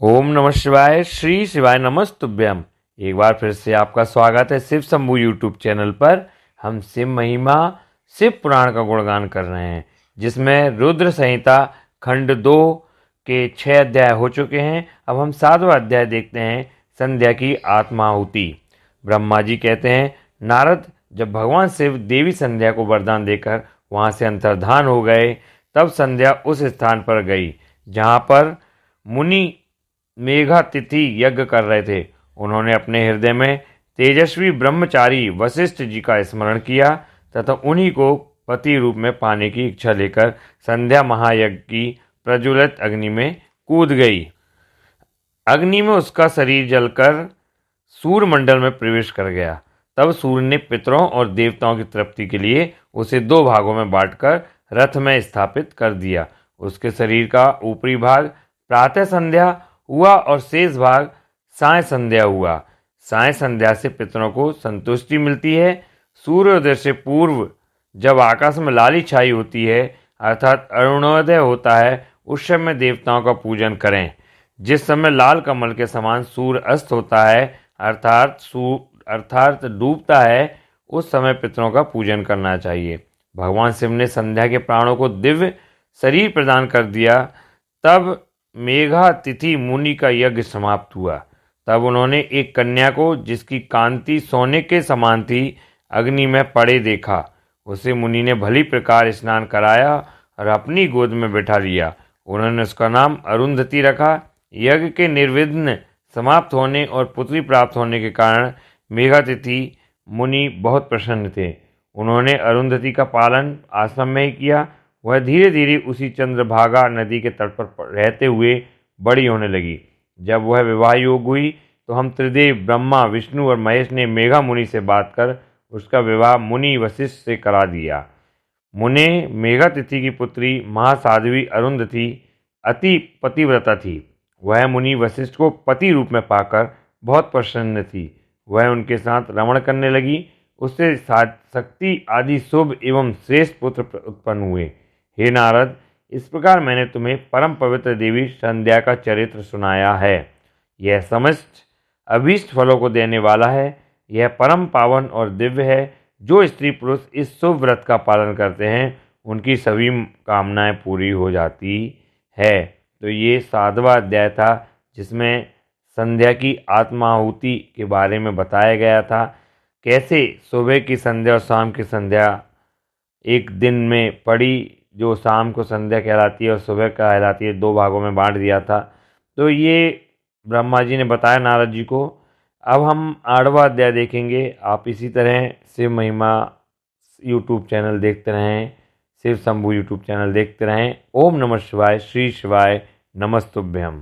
ओम नमः शिवाय। श्री शिवाय नमस्तुभ्यम। एक बार फिर से आपका स्वागत है शिव शंभू यूट्यूब चैनल पर। हम शिव महिमा शिव पुराण का गुणगान कर रहे हैं, जिसमें रुद्र संहिता खंड 2 के 6 अध्याय हो चुके हैं। अब हम 7वां अध्याय देखते हैं, संध्या की आत्माहुति। ब्रह्मा जी कहते हैं, नारद, जब भगवान शिव देवी संध्या को वरदान देकर वहाँ से अंतर्धान हो गए, तब संध्या उस स्थान पर गई जहाँ पर मुनि मेघातिथि यज्ञ कर रहे थे। उन्होंने अपने हृदय में तेजस्वी ब्रह्मचारी वशिष्ठ जी का स्मरण किया तथा उन्हीं को पति रूप में पाने की इच्छा लेकर संध्या महायज्ञ की प्रज्वलित अग्नि में कूद गई। अग्नि में उसका शरीर जलकर सूर्यमंडल में प्रवेश कर गया। तब सूर्य ने पितरों और देवताओं की तृप्ति के लिए उसे 2 भागों में बांटकर रथ में स्थापित कर दिया। उसके शरीर का ऊपरी भाग प्रातः संध्या हुआ और शेष भाग साय संध्या हुआ। साय संध्या से पितरों को संतुष्टि मिलती है। सूर्योदय से पूर्व जब आकाश में लाली छाई होती है, अर्थात अरुणोदय होता है, उस समय देवताओं का पूजन करें। जिस समय लाल कमल के समान सूर्य अस्त होता है, अर्थात डूबता है, उस समय पितरों का पूजन करना चाहिए। भगवान शिव ने संध्या के प्राणों को दिव्य शरीर प्रदान कर दिया। तब मेघातिथि मुनि का यज्ञ समाप्त हुआ। तब उन्होंने एक कन्या को, जिसकी कांति सोने के समान थी, अग्नि में पड़े देखा। उसे मुनि ने भली प्रकार स्नान कराया और अपनी गोद में बैठा लिया। उन्होंने उसका नाम अरुंधति रखा। यज्ञ के निर्विघ्न समाप्त होने और पुत्री प्राप्त होने के कारण मेघातिथि मुनि बहुत प्रसन्न थे। उन्होंने अरुंधति का पालन आश्रम में ही किया। वह धीरे धीरे उसी चंद्रभागा नदी के तट पर रहते हुए बड़ी होने लगी। जब वह विवाह योग हुई तो हम त्रिदेव ब्रह्मा, विष्णु और महेश ने मेघा मुनि से बात कर उसका विवाह मुनि वशिष्ठ से करा दिया। मुने मेघातिथि की पुत्री महासाध्वी अरुंधति अति पतिव्रता थी। वह मुनि वशिष्ठ को पति रूप में पाकर बहुत प्रसन्न थी। वह उनके साथ रमण करने लगी। उससे शक्ति आदि शुभ एवं श्रेष्ठ पुत्र उत्पन्न हुए। हे नारद, इस प्रकार मैंने तुम्हें परम पवित्र देवी संध्या का चरित्र सुनाया है। यह समस्त अभीष्ट फलों को देने वाला है। यह परम पावन और दिव्य है। जो स्त्री पुरुष इस शुभ व्रत का पालन करते हैं, उनकी सभी कामनाएं पूरी हो जाती है। तो ये 7वां अध्याय था, जिसमें संध्या की आत्माहुति के बारे में बताया गया था। कैसे सुबह की संध्या और शाम की संध्या एक दिन में पड़ी, जो शाम को संध्या कहलाती है और सुबह कहलाती है, 2 भागों में बांट दिया था। तो ये ब्रह्मा जी ने बताया नारद जी को। अब हम 8वां अध्याय देखेंगे। आप इसी तरह शिव महिमा यूट्यूब चैनल देखते रहें, शिव शंभू यूट्यूब चैनल देखते रहें। ओम नमः शिवाय। श्री शिवाय नमस्तुभ्यम।